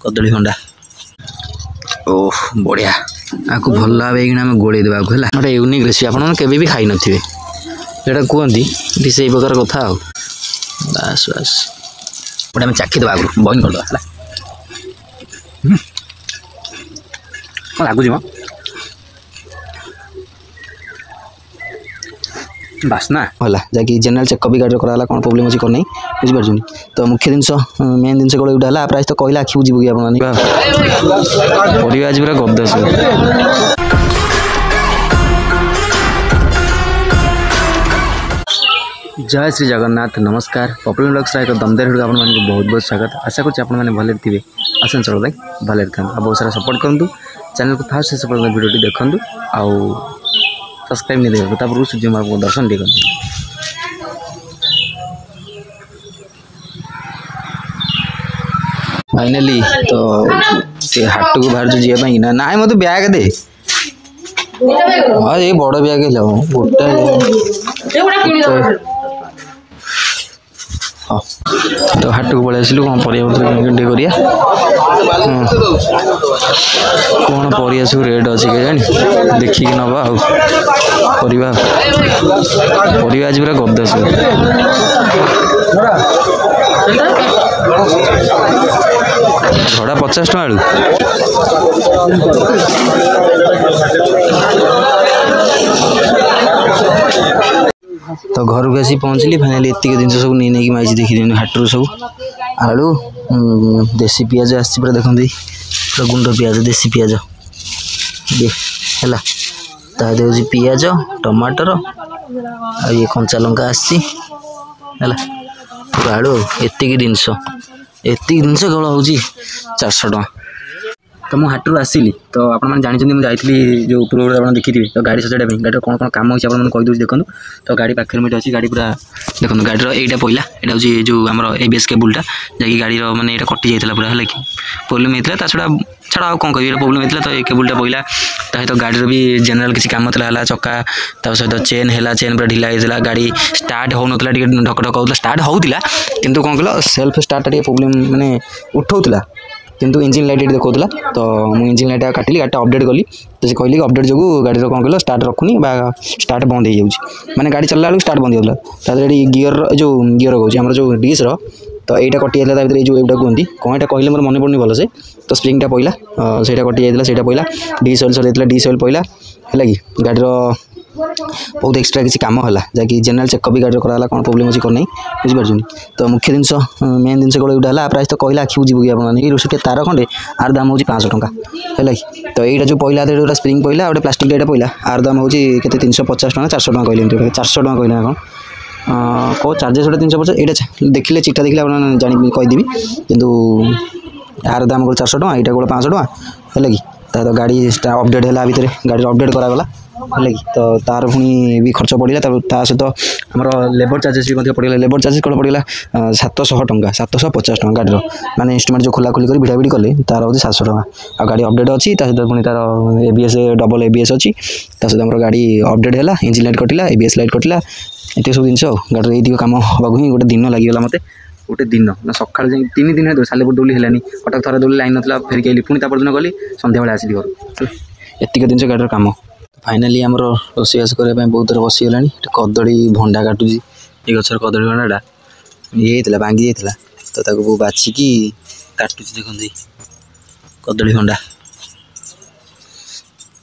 कदली भंडा ओह बढ़िया आपको भल लगे आम गोल देवा है गोटे यूनिक रेसिपी आपने भी खाई न थे यहाँ कहती से प्रकार कथा बस बस गोटे आम चाखीदे आगु बइन करदे लगुच बासना है जहाँकि जनरल चेकअप भी गाड़ी कराला कौन प्रोब्लेम अच्छी कर नहीं बुझीपार तो मुख्य जिन मेन जिन गोटे गोटे है प्राइस तो कहला आखि बुझे कि आज पूरा गदस जय श्री जगन्नाथ नमस्कार पॉपुलर ब्लॉग्स एक दमदार भिडियो आपको बहुत बहुत स्वागत आशा करुँच आपने भले थे आसन चलो भाई भले था बहुत सारा सपोर्ट करूँ चैनल को फास्ट से भिडियो देखूँ आउ सब्सक्राइब नहीं देखा तापर सूर्य माँ को दर्शन टे फाइनाली तो हाट को बाहर जो जावाई ना ना मत बैग दे हाँ ये बड़ बैग गोटा हाँ तो हाट को पलि आसलु कौन परिया करिया कौन परिया सब रेट अच्छी के जानी देखिए नवा परिवा आज पूरा गदस झड़ा 50 टଙ୍କା आलू तो घर को आसी पहुँचली फाइनाली एतिक जिन सब नहीं माइज देखी हाटू सब आलू देसी पियाज आसी पूरा देखते पूरा गुंड पियाज देसी पियाज है ताकि पियाज टमाटर ये कंचा लंका आसी पूरा आलू एतिक जिनस केवल हूँ 400 टଙ୍କା तो मुझे हाटू आसली तो आपने जानते मुझे जाइली जो पूर्व आप देखी तो गाड़ी सजाड़ा गाड़ी कौन कौन कम होती है कहीदे देखो तो गाड़ी पाखे में अच्छी गाड़ी पूरा देखो गाड़ी यहाँ पड़ा यहाँ हूँ जो आम एबीएस केबुलटा जैक गाड़ी मैंने यहाँ कटि जाता पूरा है कि प्रोब्लेम होता है छड़ा छड़ा कौन कह प्रोब्लेम होता तो ये केबुलटा पड़ा तो गाड़ी भी जनरल किसी काम था चक्का सहित चेन है चेन पूरा ढिला होता गाड़ी स्टार्ट हो नाला ढक ढक होता स्टार्ट होता कितु कौन कह सेल्फ स्टार्ट प्रोब्लेम मैंने उठाऊला किंतु इंजिन लाइट ये देखा तो मुझे इंजिन लाइट काटिली गाड़ी अपडेट कली तो कहली कि अपडेट जो गाड़ी कौन कह स्टार्ट रखुनी स्टार्ट बंद हो जाए मैंने गाड़ी चलला बेलू स्टार्ट बंद होता ये गियर जो गियर कहूँ आम जो डिस्र तो यहाँ कटि जाता जो यहाँ कहती कौन यहाँ कहले मोर मन पड़नी भलसे तो स्प्रिंगटा पड़ा से कटि जाता से पड़ा diesel sir diesel पड़ा है कि गाड़ी बहुत एक्सट्रा किसी काम है जहाँकि जनरल चेकअप भी गाड़ी कराला कौन प्रोब्लेम अच्छी कर नहीं बुझीपार तो मुख्य जिन मेन जिन गोटे गोटे है प्राइस तो कहला आखि बुझे कि आपके तार खंडे आर दाम हूँ 500 टଙ୍କା है कि तो यहाँ जो पड़ा जो स्प्रिंग पड़ा गोटे प्लास्टिक लाइट पड़ा आर दाम हूँ 350 टଙ୍କା 400 टଙ୍କା कहले 400 टଙ୍କା कहले कौन कौ चार्जेस गोटे 350 यहाँ देखिले चिट्टा देखिले आप जान कहीदेवी कितु यार दाम गोटे 400 टଙ୍କା यहाँ गोटे 500 टଙ୍କା है कि तो गाड़ी अपडेट है भितर गाड़ी अपडेट करागला है कि तो तार पुणी भी खर्च पड़ा सहित आम लेबर चार्जेस भी पड़ा लेबर चार्जेस कौन पड़ा 700 टଙ୍କା 750 टଙ୍କା गाड़ी माने इंस्ट्रूमेंट जो खोला खोली कर भिड़ा भिड़ी कले तार हूँ 700 टଙ୍କା आ गाड़ी अपडेट अच्छी सहित पुणी तार एबीएस डबल एबीएस अच्छी सहित आम गाड़ी अपडेट है इंजिन लाइट कटिला एबीएस लाइट कटिला ये सब जिन गाड़ी ये काम हाँ ही गोटे दिन लगिगला मत गोटे दिन ना सका 3 दिन सालेपुर दौली है कटक थर दौली लाइन ना फेरिक आइली पुणी दिन गली सन्ध्या बेले आसली घर एतिक जिन गाड़ी काम फाइनाली आमर रोषेबास करने बहुत थर बसीगला कदली भंडा काटुची ये गचर कदली भंडाटा ये भांगी जाता तो बाछिकी काटुची देखते कदली भंडा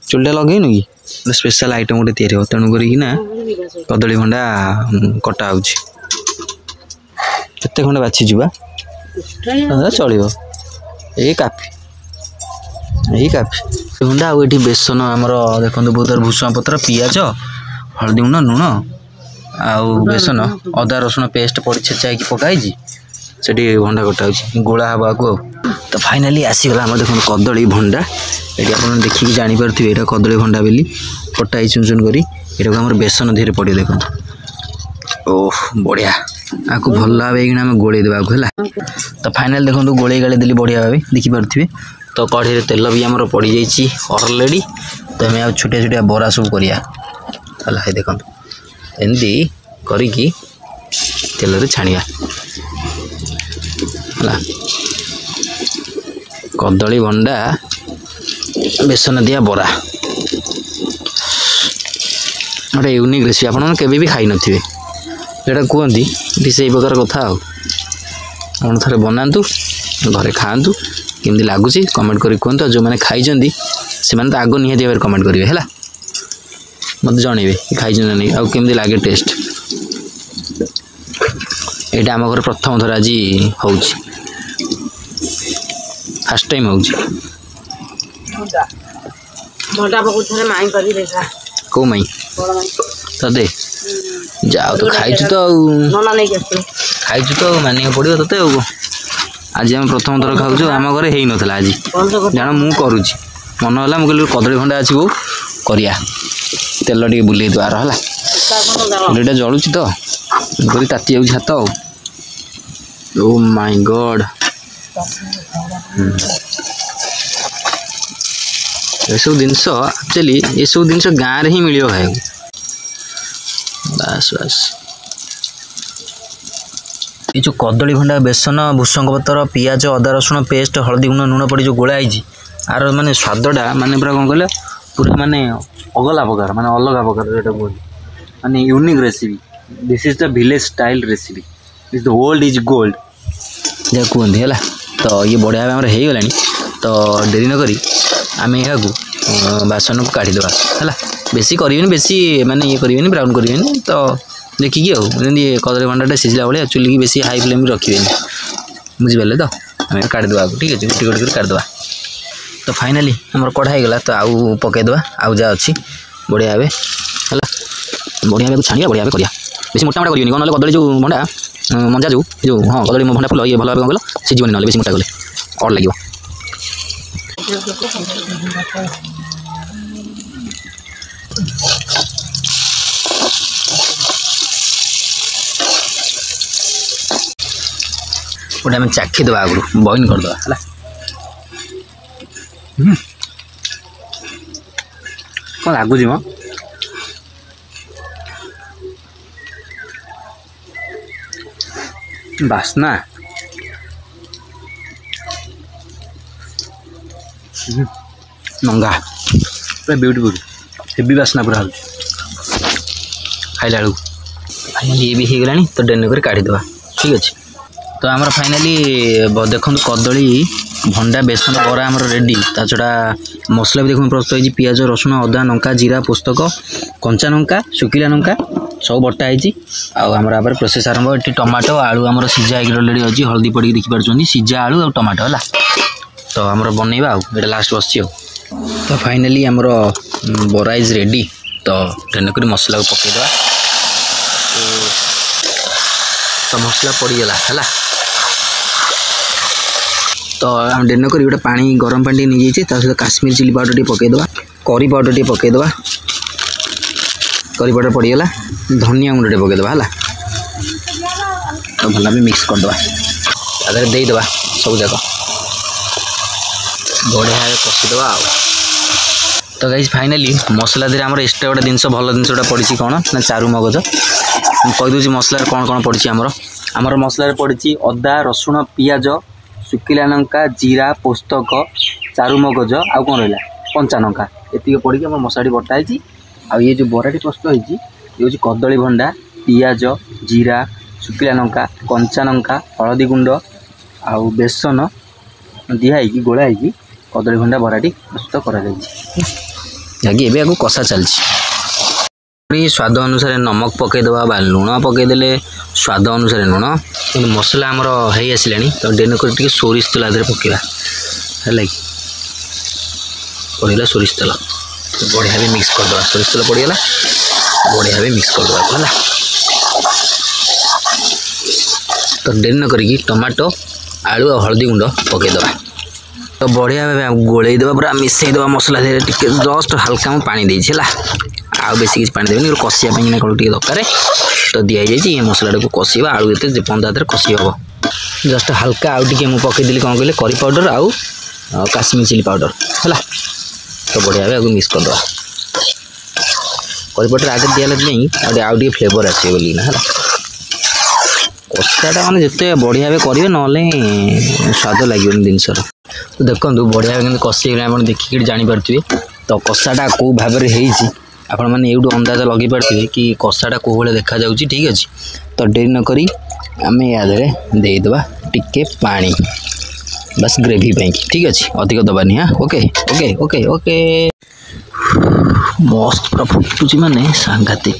चुलटा लगेनु कि स्पेशल आइटम गोटे तैयारी हो तेणु करना कदली भंडा कटा हो केते खंडे बाछी जुआ चलो ये काफी भंडा आठी बेसन आमर देखो बहुत भूसुआ पत्र पियाज हलदी गुंड लुण आउ बेसन अदा रसुण पेस्ट पड़ी छेचा पकाई से भंडा कटा गोला हवा को तो फाइनाली आसीगला आम देखो कदली भंडा ये आप देखिए जानीपारे यहाँ कदली भंडा बोली कटा चुन चुन कर आम बेसन धीरे पड़े देख ओह बढ़िया आपको भल लगे आम गोल देवा है तो फाइनाल देखो गोले गाड़ी देली बढ़िया भाव देखिपे तो कढ़ी तेल भी आमर पड़ जाइए ऑलरेडी तो हमें आ छोटिया छोटिया बरा सब करिया है देखो एमती करिकी तेल छाणिया कदली भंडा बेसन दिया बरा गोटे यूनिक रेसिपी आपन केबे भी खाई नथिबे जेटा कहती से प्रकार कथा आप थे बनातु घरे खातु केमती लगुच कमेंट करी कहतु जो मैंने खाई से तो आग निहाती भाव कमेंट करेंगे है मत जनइबे खाई नहीं आउ केमती लगे टेस्ट यहाँ आम घर प्रथम थर आज हो फास्ट टाइम हो कौ माई ते जाओ तो खाई तो खाई तो मानिक पड़ो ते आज आम प्रथम थर खाऊ आम घर हो नाला आज जान मु करुच्ची मन है मुझे कदली भंडा अच्छी बो करिया तेल टे बुले द्वार है चुलीटा जलुची तो ताती जाऊँ हाथ ओ माय गॉड ये सब जिनस एक्चुअली ये सब जिनस गाँव में ही मिल खाए बस बस ये जो कदली भंडा बेसन भूसंग पतर पियाज अदा रसुण पेस्ट हल्दी गुण लुण पड़ी जो गोलाई आर माने स्वादटा माने पूरा कौन कहले पूरा माने अगला प्रकार माने अलग प्रकार जो माने unique recipe this is the village style recipe is the old is gold जहाँ कहते है तो ये बढ़िया भाव हो गला तो डेरी नक आम यहाँ बासन को काढ़ीदे है बेसी करें बेसी माने ये करें ब्राउन करें तो देखिए आमती कदली भंडाटा सीझला भाई चुली की बेसी हाई फ्लेम रखिए बुझिपारे तो आम काढ़ीदे ठीक है गोटे गोटे काढ़ीदे तो फाइनाली आम कढ़ा गला तो आउ पकईदे आउ जा अच्छी बढ़िया भाव है बढ़िया भाव छाणिया बढ़िया भाव करिया बेसी मोटा मोटा करेंगे कौन ना कदली जो भंडा मंजा जो हाँ कदली भंडा फुल ये भल भाव कौन कल सीझे ना बेसी मोटा कले अड़ लगे गोटे आम चाखीदे आगु बॉइन करदे है कौन लगुच म बास्ना नंगा पूरा ब्यूटीफुल हेवी बास्ना पूरा खाइला बेलू फाइनाली ये भी हो गला तो डेन कर काढ़ीदे ठीक अच्छे तो आमर फाइनाली देखो कदली भंडा बेसन बरा आमर रेडी ता छड़ा मसला भी देखो प्रस्तुत होती पियाज रसुण अदा लंका जीरा पुस्तक कंचा लंका शुखिला लंका सब बटा होती आमर प्रोसेस आरंभ ये टमाटो आलू आमर सीझा ऑलरेडी अच्छी हल्दी पड़ी देखिपुं सीझा आलू और टमाटो है तो आमर बनइबा ये लास्ट बस तो फाइनाली आमर बरा इज रेडी तो तेणुक मसला को पकईदे तो मसला पड़गला है तो आम डेन कर गोटे पानी गरम पानी नहीं जाइए सहित काश्मीर चिली पाउडर टी पकईदे करी पाउडर टी पकईदे करी पाउडर पड़गला धनिया गुंड टे पकईदे है तो भल भी मिक्स करदे देदेबा सब जाक बढ़िया कषिदे तो गाइज फाइनाली मसला दे आम एक्सट्रा गोटे जिन भल जिनसा पड़ी कौन ना चारू मगज कहीदे मसलार कौन कौन पड़ी आमर मसलार पड़ी अदा रसुण पियाज शुखिला लंका जीरा पोस्तक चारू मगज आउ कौन रहा कंचा लंका ये पड़ी आम मसला बटाई आ ये जो बराटी प्रस्तुत होती ये हूँ कदली भंडा पियाज जीरा शुखिला लंका कंचा लंका हलदी गुंड आउ बेसन दिहाई गोलाई कदली भंडा बराटी प्रस्तुत कर आगे कषा चलती स्वाद अनुसार नमक पकईदे लुण पकईदे स्वाद अनुसार लुण कि मसला आमर हो आसला तो डेन कर सोरिष तेल आदि पकड़ा है पड़ेगा सोरिष तेल तो बढ़िया भी मिक्स करदे सोरिष तेल पड़गला बढ़िया भी मिक्स करदे है तो डेन करके टमाटो आलू और हल्दी गुंड पकईदे तो बढ़िया भाव गोलई देवा पूरा मिसईदे मसला टे जस्ट हल्का मैं पानी देती है आउ बेसी किसी पानी देनी कषिया कौन टे दरकार तो दिखाई ये मसला को कषा आलू ये पंदा कषि हम जस्ट हल्का आउ टे मुझे पकईदेली कौन कहले करी पाउडर आउ काश्मीर चिली पाउडर है तो बढ़िया भाव मिक्स करदे करी पाउडर आगे दिया आउ टे फ्लेवर आसो बोली ना है कषाटा मैंने जिते बढ़िया भाव करेंगे ना स्वाद लगे जिनसर तो देखो बढ़िया के कषी आप देखिए जापे तो कषाटा कौ भाव में आपण मैंने यूँ अंदाज लगे पारे कि कषाटा कौ भाई देखा जाऊँगी। ठीक अच्छे तो डेरी नक आम यादे देदेबा टिके पानी बस ग्रेवी पे। ठीक अच्छे अधिक दबानी। हाँ ओके ओके ओके ओके मस्त पूरा फुटुची माने सांघातिक।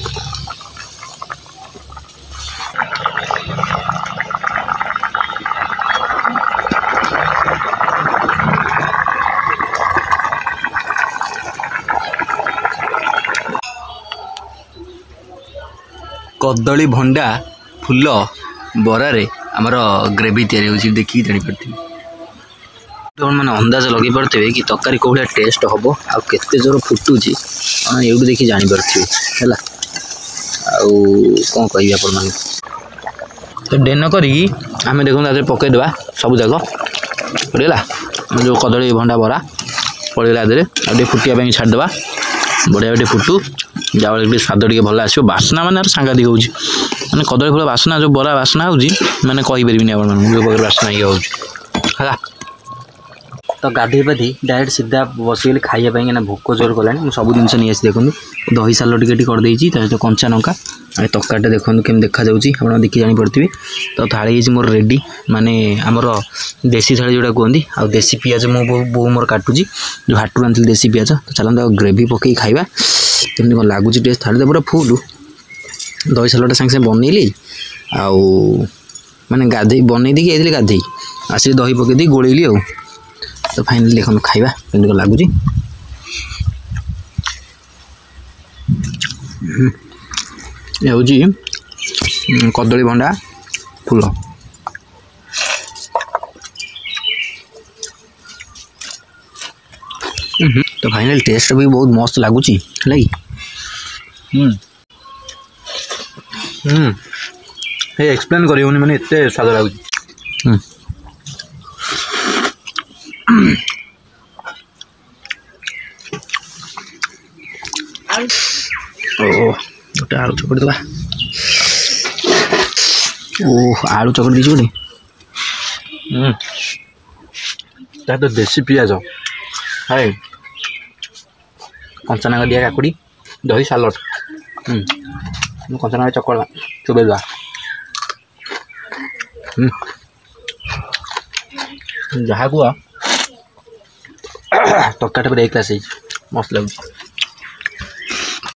कदली भंडा फुल बरारे आमर ग्रेवी तैयारी होची देखिए जानीपारे मैंने अंदाज लगे पारे कि तरकारी कौ भाया टेस्ट हम आ केते जोर फुटुची ये देखिए जानीपारे है कौन कह आप तो डेन करें देखो पकईदेवा सब जाक पड़ेगा जो कदली भंडा बरा पड़ेगा आदि फुटिया छाड़देवा बढ़िया टे फुटू जाओ स्वाद टे भल आसो बास्ना मैंने सांघातिक हो मैंने कदली फूल बास्ना जो बरा बास्ना हो मैंने कहीपरि आप बास्ना ये होगा। तो गाधे पाधे डायरेक्ट सीधा बसगली खाइए ना भोक जोर कलानी सब जिन नहीं आसी देखो दही साल टी करदेगी तो कंचा लंका तकाटे देखो केम देखा आप देखिए जानीपे तो थाली मोर रेडी माने आमर देसी थाली जोटा कहती आ देसी पियाज मो बो मोर काटुची जो हाटू आनी देसी पियाज तो चलते ग्रेवी पकई खाइबा केमती कौन लगुच टेस्ट थाली तो पूरा फुल दही सालटा सागे सागे बनइली आउ माने गाधे बनई देकी आइली गाधे आसी दही पकई गोलैली आ तो फाइनाली देखो खाइबा केमती कौन लगुच। ये हूँ कदली भंडा फूल तो फाइनल टेस्ट भी बहुत मस्त लगुच है। एक्सप्लेन कर मैंने एत स्वाद लगुच। गोटे आलू चकड़ी दबा आलू चकड़ी दीजिए गोटे तो देसी पियाज है कंचानागा दिया काकुड़ी दही सालड कंचानागा चकड़ा चुबेदा जहाँ कुआ तकाटा पर एक क्लास मस्त लगुच।